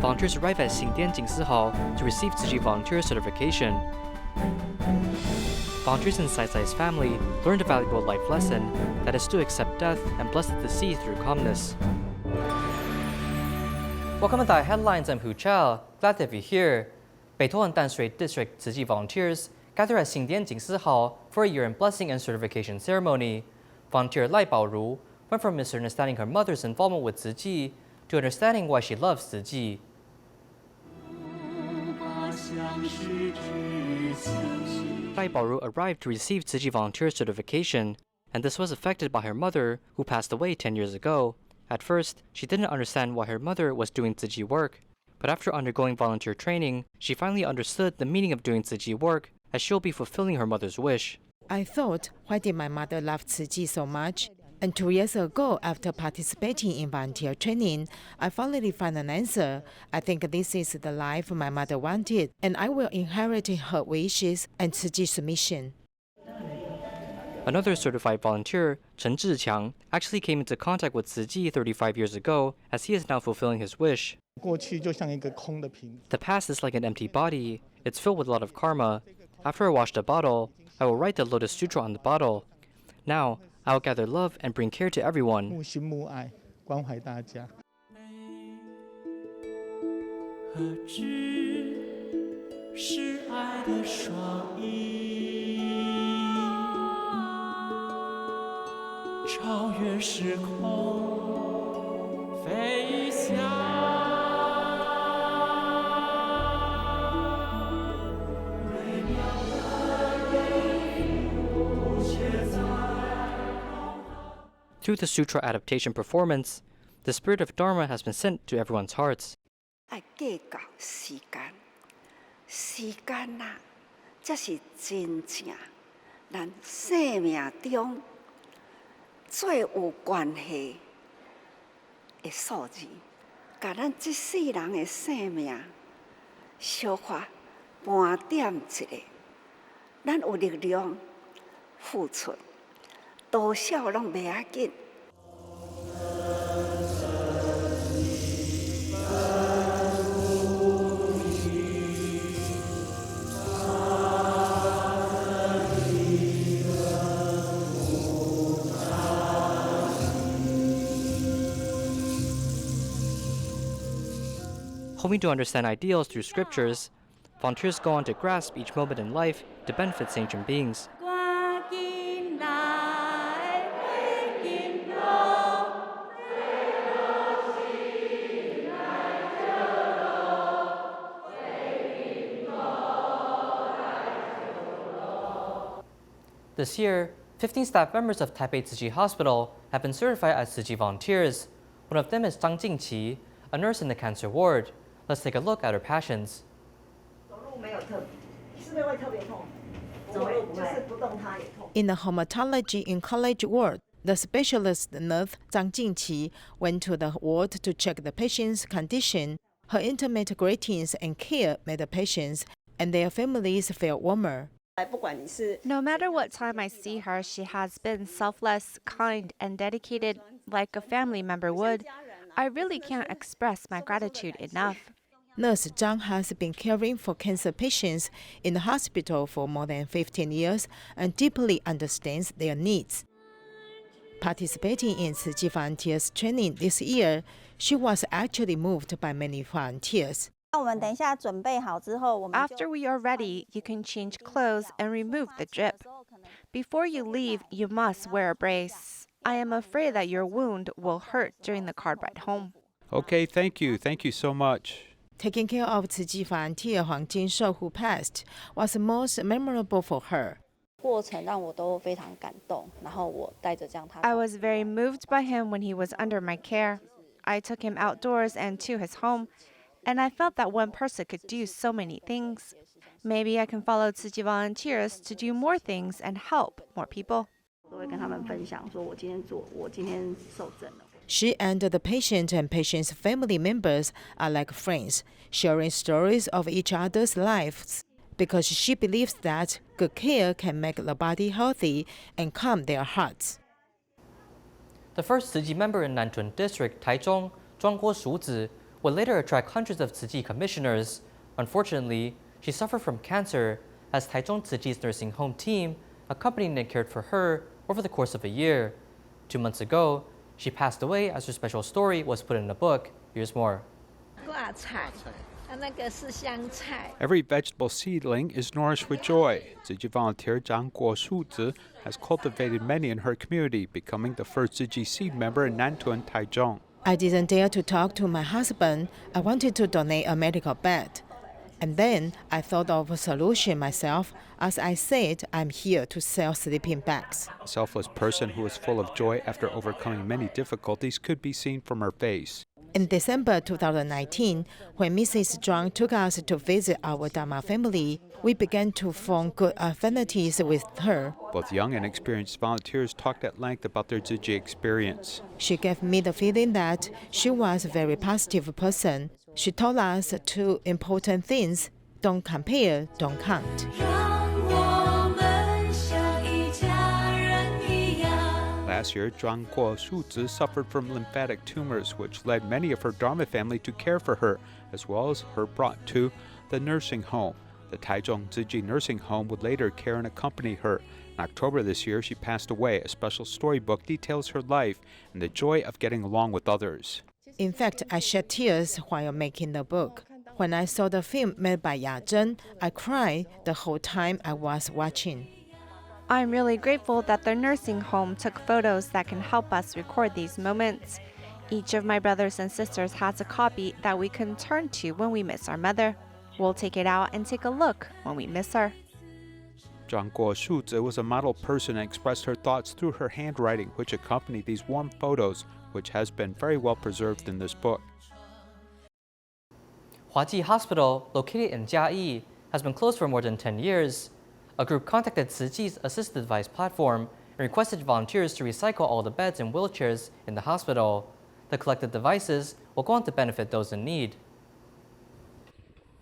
volunteers arrive at Xindian Jing Si Hall to receive Tsuji volunteer certification. Volunteers in Sai Sai's family learned a valuable life lesson that is to accept death and bless the sea through calmness. Welcome to the headlines. I'm Hu Chao. Glad to have you here. Beitou and Danshui District Tzu Chi volunteers gather at Xindian Jing Si Hall for a year-end blessing and certification ceremony. Volunteer Lai Baoru went from misunderstanding her mother's involvement with Tzu Chi to understanding why she loves Tzu Chi. Lai Baoru arrived to receive Tzu Chi volunteer certification, and this was affected by her mother, who passed away 10 years ago. At first, she didn't understand why her mother was doing Tzu Chi work, but after undergoing volunteer training, she finally understood the meaning of doing Tzu Chi work, as she'll be fulfilling her mother's wish. I thought, why did my mother love Tzu Chi so much? And 2 years ago, after participating in volunteer training, I finally found an answer. I think this is the life my mother wanted, and I will inherit her wishes and Tzu Chi's mission. Another certified volunteer, Chen Zhiqiang, actually came into contact with Tzu Chi 35 years ago, as he is now fulfilling his wish. The past is like an empty body. It's filled with a lot of karma. After I wash the bottle, I will write the Lotus Sutra on the bottle. Now, I will gather love and bring care to everyone. Through the sutra adaptation performance, the spirit of Dharma has been sent to everyone's hearts. 要計較時間，時間啊，這是真正咱生命中最有關係的數字，把咱這世人的生命小可半點一下，咱有力量付出，多少攏袂要緊。Hoping to understand ideals through scriptures, volunteers go on to grasp each moment in life to benefit sentient beings. This year, 15 staff members of Taipei Tsuji Hospital have been certified as Tsuji volunteers. One of them is Zhang Jingqi, a nurse in the cancer ward. Let's take a look at her passions. In the hematology oncology ward, the specialist nurse Zhang Jingqi went to the ward to check the patient's condition. Her intimate greetings and care made the patients and their families feel warmer. No matter what time I see her, she has been selfless, kind, and dedicated like a family member would. I really can't express my gratitude enough. Nurse Zhang has been caring for cancer patients in the hospital for more than 15 years and deeply understands their needs. Participating in Tzu Chi volunteers training this year, she was actually moved by many volunteers. After we are ready, you can change clothes and remove the drip. Before you leave, you must wear a brace. I am afraid that your wound will hurt during the car ride home. Okay, thank you. Thank you so much. Taking care of Tzu Chi volunteer Huang Jinshou, who passed, was most memorable for her. I was very moved by him when he was under my care. I took him outdoors and to his home, and I felt that one person could do so many things. Maybe I can follow Tzu Chi volunteers to do more things and help more people. She and the patient and patient's family members are like friends, sharing stories of each other's lives, because she believes that good care can make the body healthy and calm their hearts. The first Tzu Chi member in Nanchun District, Taichung, Zhuangguo Shuzi, would later attract hundreds of Tzu Chi commissioners. Unfortunately, she suffered from cancer as Taiwan Tsuji's nursing home team accompanied and cared for her over the course of a year. 2 months ago, she passed away as her special story was put in a book. Here's more. Every vegetable seedling is nourished with joy. Tsuji volunteer Zhang Guoshuzi has cultivated many in her community, becoming the first Tsuji seed member in Nantun, Taichung. I didn't dare to talk to my husband. I wanted to donate a medical bed. And then I thought of a solution myself. As I said, I'm here to sell sleeping bags. A selfless person who is full of joy after overcoming many difficulties could be seen from her face. In December 2019, when Mrs. Zhuang took us to visit our Dharma family, we began to form good affinities with her. Both young and experienced volunteers talked at length about their Tsuji experience. She gave me the feeling that she was a very positive person. She told us two important things: don't compare, don't count. Last year, Zhang Guoshuzi suffered from lymphatic tumors, which led many of her Dharma family to care for her, as well as her brought to the nursing home. The Taichung Tsuji nursing home would later care and accompany her. In October this year, she passed away. A special storybook details her life and the joy of getting along with others. In fact, I shed tears while making the book. When I saw the film made by Ya Zhen, I cried the whole time I was watching. I'm really grateful that the nursing home took photos that can help us record these moments. Each of my brothers and sisters has a copy that we can turn to when we miss our mother. We'll take it out and take a look when we miss her. Zhang Guoshuzi was a model person and expressed her thoughts through her handwriting, which accompanied these warm photos, which has been very well preserved in this book. Huaji Hospital, located in Jiayi, has been closed for more than 10 years. A group contacted Tzu Chi's assisted device platform and requested volunteers to recycle all the beds and wheelchairs in the hospital. The collected devices will go on to benefit those in need.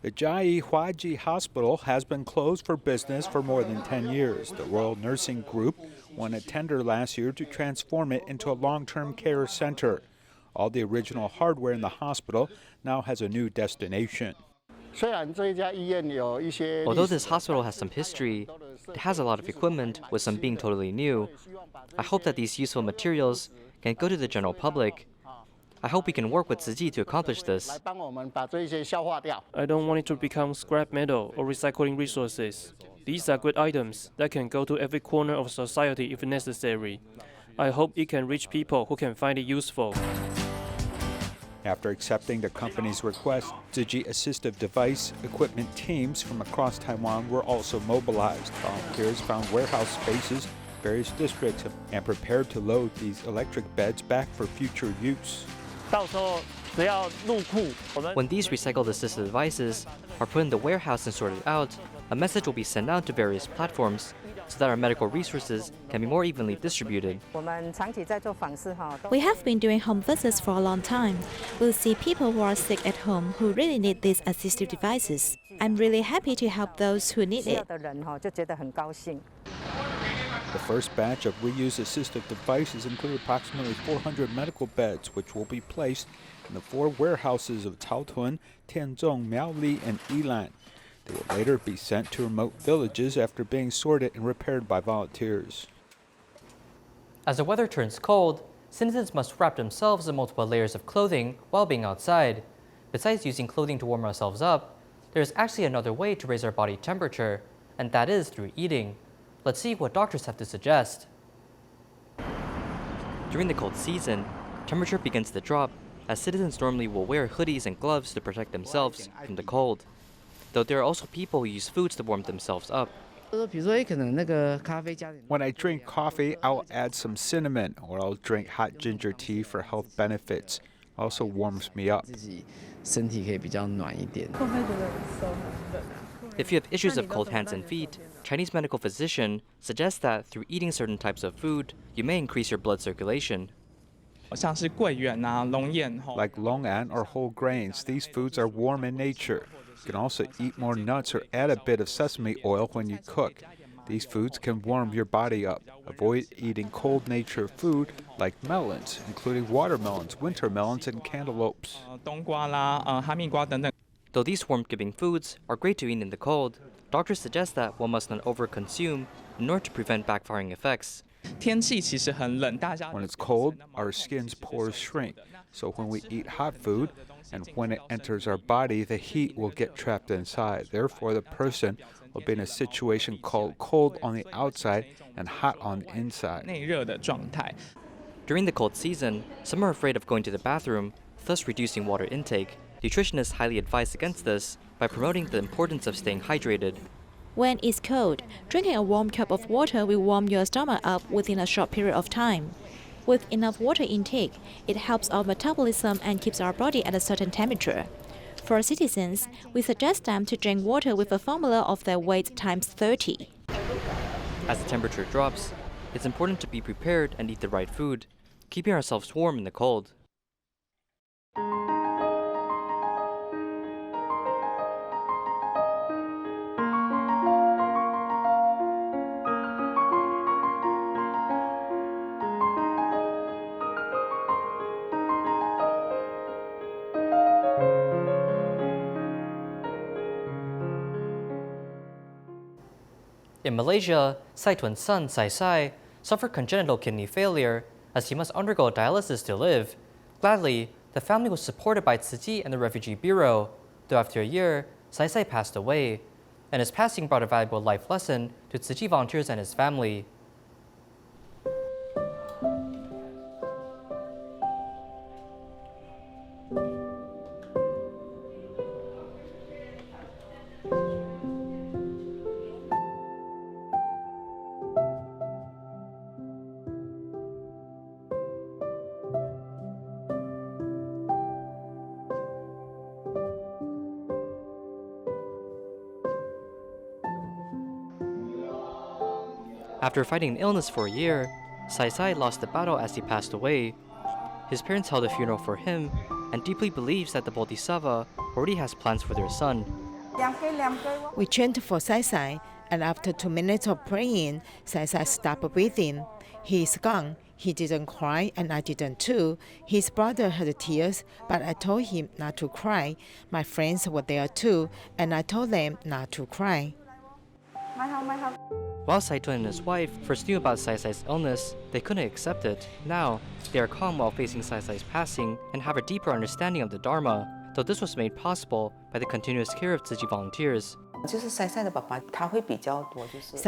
The Jiayi Huaji Hospital has been closed for business for more than 10 years. The Royal Nursing Group won a tender last year to transform it into a long-term care center. All the original hardware in the hospital now has a new destination. Although this hospital has some history, it has a lot of equipment, with some being totally new. I hope that these useful materials can go to the general public. I hope we can work with Tzu Chi to accomplish this. I don't want it to become scrap metal or recycling resources. These are good items that can go to every corner of society if necessary. I hope it can reach people who can find it useful. After accepting the company's request, Tsuji assistive device equipment teams from across Taiwan were also mobilized. Volunteers found warehouse spaces in various districts and prepared to load these electric beds back for future use. When these recycled assistive devices are put in the warehouse and sorted out, a message will be sent out to various platforms so that our medical resources can be more evenly distributed. We have been doing home visits for a long time. We'll see people who are sick at home who really need these assistive devices. I'm really happy to help those who need it. The first batch of reused assistive devices include approximately 400 medical beds, which will be placed in the 4 warehouses of Caotun, Tianzhong, Miaoli, and Yilan. They will later be sent to remote villages after being sorted and repaired by volunteers. As the weather turns cold, citizens must wrap themselves in multiple layers of clothing while being outside. Besides using clothing to warm ourselves up, there is actually another way to raise our body temperature, and that is through eating. Let's see what doctors have to suggest. During the cold season, temperature begins to drop, as citizens normally will wear hoodies and gloves to protect themselves from the cold. Though there are also people who use foods to warm themselves up. When I drink coffee, I'll add some cinnamon, or I'll drink hot ginger tea for health benefits. It also warms me up. If you have issues of cold hands and feet, Chinese medical physician suggests that through eating certain types of food, you may increase your blood circulation. Like longan or whole grains, these foods are warm in nature. You can also eat more nuts or add a bit of sesame oil when you cook. These foods can warm your body up. Avoid eating cold nature food like melons, including watermelons, winter melons, and cantaloupes. Though these warmth-giving foods are great to eat in the cold, doctors suggest that one must not overconsume in order to prevent backfiring effects. When it's cold, our skin's pores shrink. So when we eat hot food, and when it enters our body, the heat will get trapped inside. Therefore, the person will be in a situation called cold on the outside and hot on the inside. During the cold season, some are afraid of going to the bathroom, thus reducing water intake. Nutritionists highly advise against this by promoting the importance of staying hydrated. When it's cold, drinking a warm cup of water will warm your stomach up within a short period of time. With enough water intake, it helps our metabolism and keeps our body at a certain temperature. For citizens, we suggest them to drink water with a formula of their weight times 30. As the temperature drops, it's important to be prepared and eat the right food, keeping ourselves warm in the cold. In Malaysia, Sai Tuan's son, Sai Sai, suffered congenital kidney failure as he must undergo dialysis to live. Gladly, the family was supported by Tzu Chi and the Refugee Bureau, though after a year, Sai Sai passed away, and his passing brought a valuable life lesson to Tzu Chi volunteers and his family. After fighting an illness for a year, Sai Sai lost the battle as he passed away. His parents held a funeral for him and deeply believes that the Bodhisattva already has plans for their son. We chanted for Sai Sai, and after 2 minutes of praying, Sai Sai stopped breathing. He is gone. He didn't cry, and I didn't too. His brother had tears, but I told him not to cry. My friends were there too, and I told them not to cry. While Sai Tuan and his wife first knew about Sai Sai's illness, they couldn't accept it. Now, they are calm while facing Sai Sai's passing and have a deeper understanding of the Dharma, though this was made possible by the continuous care of Tzu Chi volunteers. Sai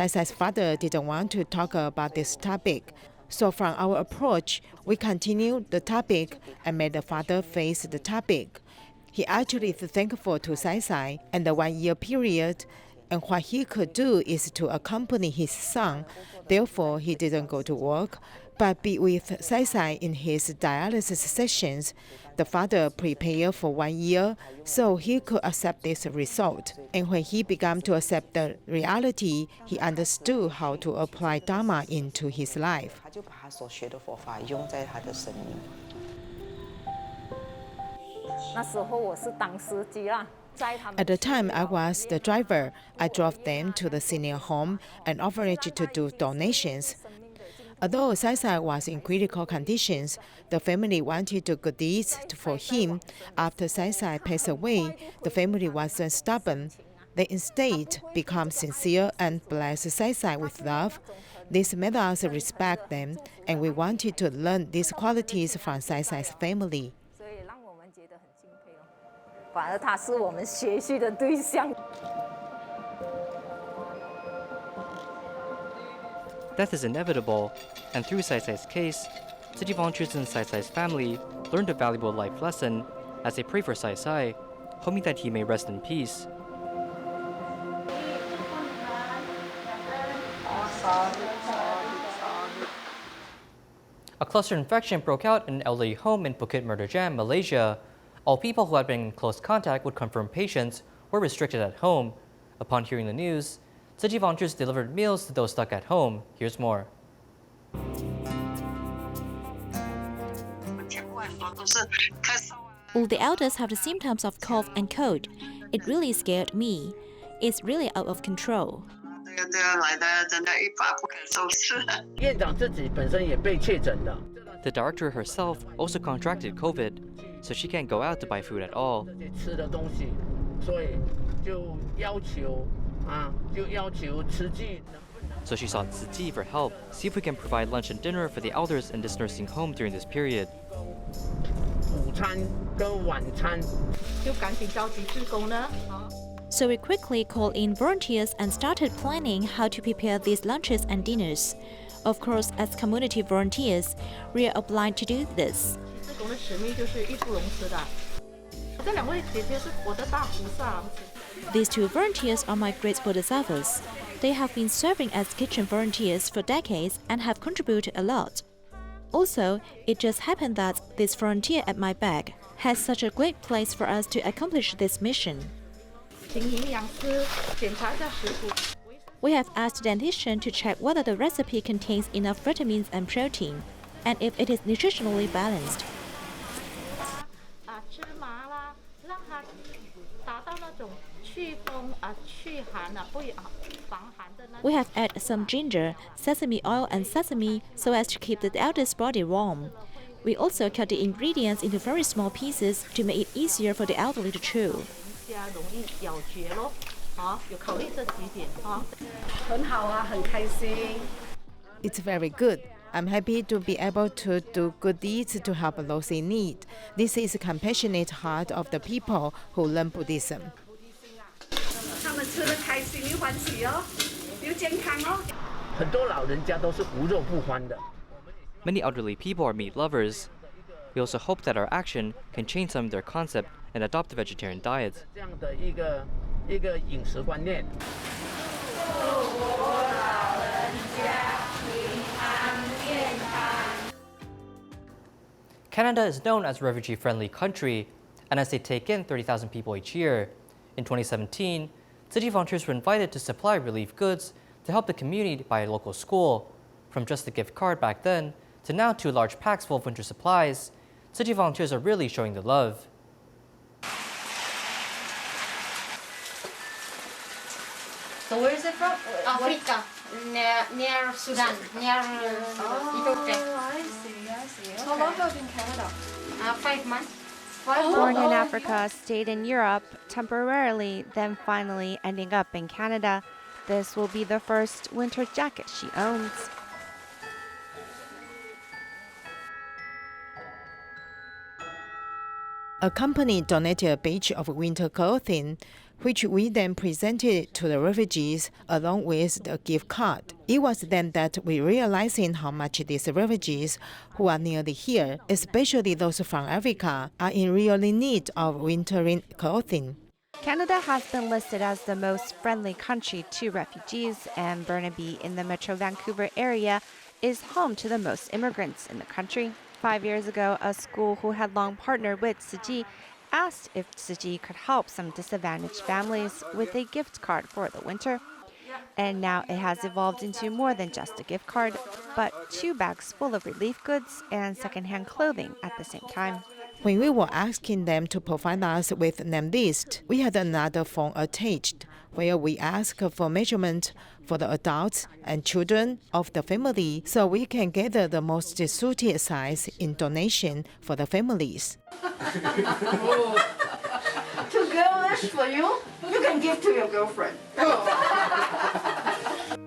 Sai's father didn't want to talk about this topic. So from our approach, we continued the topic and made the father face the topic. He actually is thankful to Sai Sai and the 1 year period, and what he could do is to accompany his son. Therefore, he didn't go to work, but be with Sai Sai in his dialysis sessions. The father prepared for 1 year so he could accept this result. And when he began to accept the reality, he understood how to apply Dharma into his life. At the time I was the driver, I drove them to the senior home and offered to do donations. Although Sai Sai was in critical conditions, the family wanted to do good deeds for him. After Sai Sai passed away, the family wasn't stubborn. They instead became sincere and blessed Sai Sai with love. This made us respect them, and we wanted to learn these qualities from Sai Sai's family. Death is inevitable, and through Sai Sai's case, Tzu Chi volunteers and Sai Sai's family learned a valuable life lesson as they pray for Sai Sai, hoping that he may rest in peace. A cluster infection broke out in an elderly home in Bukit Mertajam, Malaysia. All people who had been in close contact with confirmed patients were restricted at home. Upon hearing the news, Tzu Chi volunteers delivered meals to those stuck at home. Here's more. All the elders have the symptoms of cough and cold. It really scared me. It's really out of control. The director herself also contracted COVID, so she can't go out to buy food at all. So she sought Tsuji for help, see if we can provide lunch and dinner for the elders in this nursing home during this period. So we quickly called in volunteers and started planning how to prepare these lunches and dinners. Of course, as community volunteers, we are obliged to do this. These two volunteers are my great bodhisattvas. They have been serving as kitchen volunteers for decades and have contributed a lot. Also, it just happened that this volunteer at my back has such a great place for us to accomplish this mission. We have asked the dietitian to check whether the recipe contains enough vitamins and protein, and if it is nutritionally balanced. We have added some ginger, sesame oil and sesame so as to keep the eldest body warm. We also cut the ingredients into very small pieces to make it easier for the elderly to chew. It's very good. I'm happy to be able to do good deeds to help those in need. This is a compassionate heart of the people who learn Buddhism. Many elderly people are meat lovers. We also hope that our action can change some of their concept and adopt a vegetarian diet. Canada is known as a refugee-friendly country, and as they take in 30,000 people each year. In 2017, Tsuji volunteers were invited to supply relief goods to help the community by a local school. From just a gift card back then to now 2 large packs full of winter supplies, Tsuji volunteers are really showing the love. So where is it from? Africa, near Sudan, near Ethiopia. I see. Okay. How long have you been in Canada? 5 months. Born in Africa, stayed in Europe temporarily, then finally ending up in Canada. This will be the first winter jacket she owns. A company donated a batch of winter clothing, which we then presented to the refugees along with the gift card. It was then that we realized how much these refugees who are nearly here, especially those from Africa, are in really need of wintering clothing. Canada has been listed as the most friendly country to refugees, and Burnaby in the Metro Vancouver area is home to the most immigrants in the country. 5 years ago, a school who had long partnered with Tsuji asked if Tsuji could help some disadvantaged families with a gift card for the winter. And now it has evolved into more than just a gift card, but 2 bags full of relief goods and secondhand clothing at the same time. When we were asking them to provide us with a name list, we had another form attached where we ask for measurement for the adults and children of the family so we can gather the most suited size in donation for the families. 2 girls for you? You can give to your girlfriend.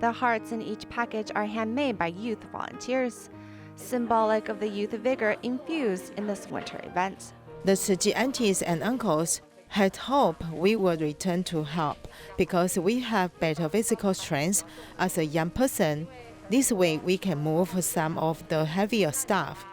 The hearts in each package are handmade by youth volunteers, symbolic of the youth vigor infused in this winter event. The Tsuji aunties and uncles had hoped we would return to help because we have better physical strength as a young person. This way we can move some of the heavier stuff.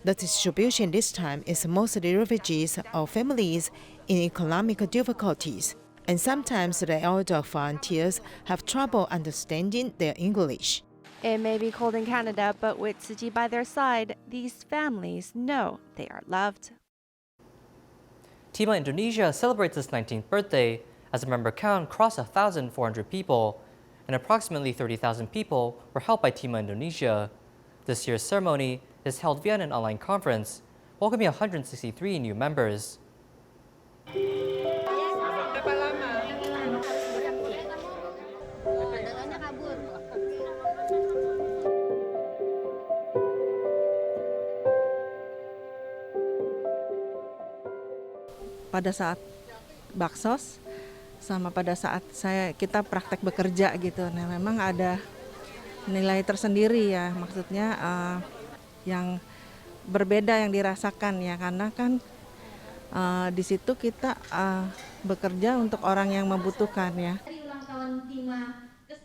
The distribution this time is mostly refugees or families in economic difficulties, and sometimes the elder volunteers have trouble understanding their English. It may be cold in Canada, but with Tsuji by their side, these families know they are loved. Tima Indonesia celebrates its 19th birthday as the member count crossed 1,400 people, and approximately 30,000 people were helped by Tima Indonesia. This year's ceremony is held via an online conference, welcoming 163 new members. pada saat baksos sama pada saat kita praktek bekerja gitu. Nah, memang ada nilai tersendiri ya, maksudnya yang berbeda yang dirasakan ya, karena kan di situ kita bekerja untuk orang yang membutuhkan ya.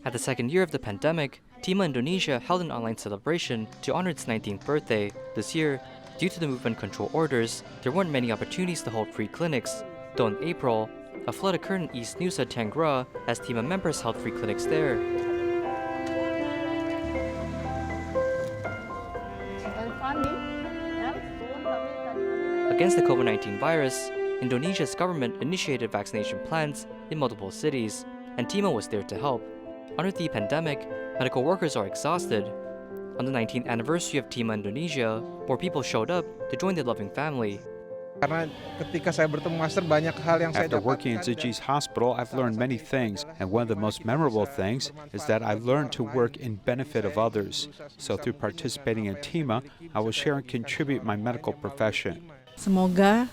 At the second year of the pandemic, Tima Indonesia held an online celebration to honor its 19th birthday. This year, due to the movement control orders, there weren't many opportunities to hold free clinics, though in April, a flood occurred in East Nusa Tenggara as Tima members held free clinics there. Against the COVID-19 virus, Indonesia's government initiated vaccination plans in multiple cities, and Tima was there to help. Under the pandemic, medical workers are exhausted. On the 19th anniversary of Tima Indonesia, more people showed up to join the loving family. After working in Tsuji's hospital, I've learned many things, and one of the most memorable things is that I learned to work in benefit of others. So through participating in Tima, I will share and contribute my medical profession. Semoga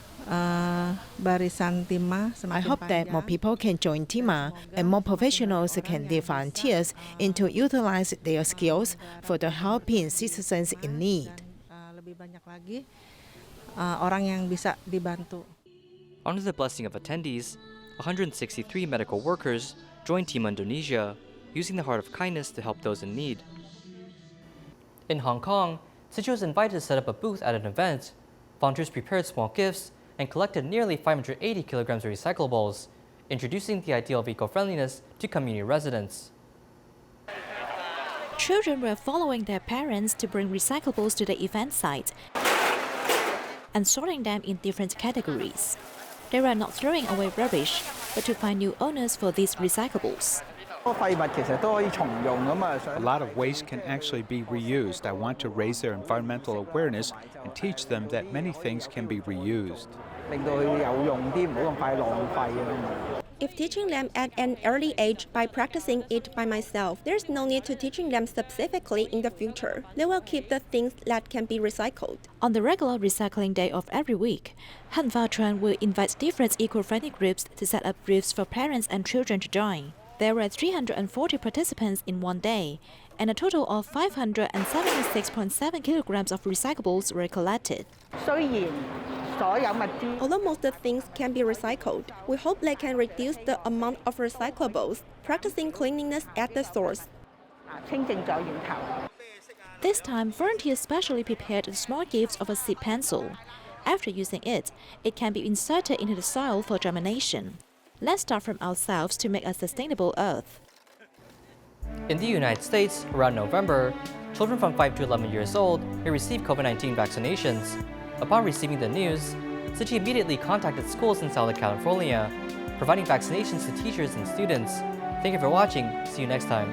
barisan Tima I hope that more people can join Tima and more professionals can be volunteers and to utilize their skills for the helping citizens in need. Lebih banyak lagi orang yang bisa dibantu. Under the blessing of attendees, 163 medical workers joined Tima Indonesia, using the heart of kindness to help those in need. In Hong Kong, Tzu Chi was invited to set up a booth at an event. Volunteers prepared small gifts and collected nearly 580 kilograms of recyclables, introducing the ideal of eco-friendliness to community residents. Children were following their parents to bring recyclables to the event site and sorting them in different categories. They were not throwing away rubbish, but to find new owners for these recyclables. A lot of waste can actually be reused. I want to raise their environmental awareness and teach them that many things can be reused. If teaching them at an early age by practicing it by myself, there's no need to teaching them specifically in the future. They will keep the things that can be recycled. On the regular recycling day of every week, Han Va Chuan will invite different eco-friendly groups to set up booths for parents and children to join. There were 340 participants in one day, and a total of 576.7 kilograms of recyclables were collected. Although most of the things can be recycled, we hope they can reduce the amount of recyclables, practicing cleanliness at the source. This time, volunteers specially prepared the small gifts of a seed pencil. After using it, it can be inserted into the soil for germination. Let's start from ourselves to make a sustainable earth. In the United States, around November, children from 5 to 11 years old may receive COVID-19 vaccinations. Upon receiving the news, Tzu Chi immediately contacted schools in Southern California, providing vaccinations to teachers and students. Thank you for watching. See you next time.